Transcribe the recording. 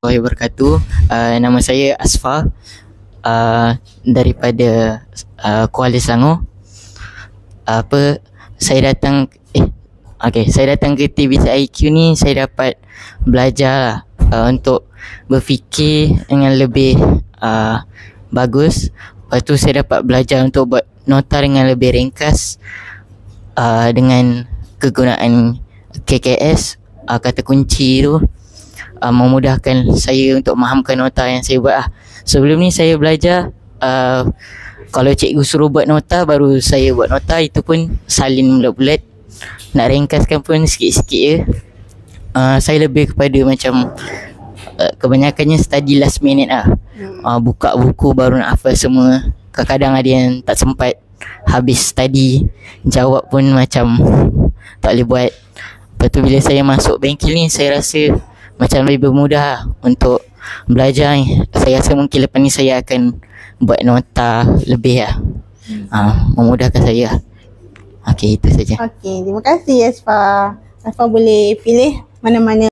Warahmatullahi wabarakatuh. Nama saya Asfar daripada Kuala Selangor. Saya datang saya datang ke TVCIQ ni, saya dapat belajar untuk berfikir dengan lebih bagus. Lepas tu saya dapat belajar untuk buat nota dengan lebih ringkas dengan kegunaan KKS, kata kunci tu. Memudahkan saya untuk mahamkan nota yang saya buat. Sebelum ni saya belajar kalau cikgu suruh buat nota, baru saya buat nota, itu pun salin bulat-bulat. Nak ringkaskan pun sikit-sikit je. Saya lebih kepada macam kebanyakannya study last minute buka buku baru nak hafal semua. Kadang-kadang ada yang tak sempat, habis study, jawab pun macam tak boleh buat. Lepas tu bila saya masuk bengkel ni, saya rasa macam lebih mudah untuk belajar. Saya rasa mungkin lepas ni saya akan buat nota lebih memudahkan saya. Okey, itu saja. Okey, terima kasih Asfar. Asfar boleh pilih mana-mana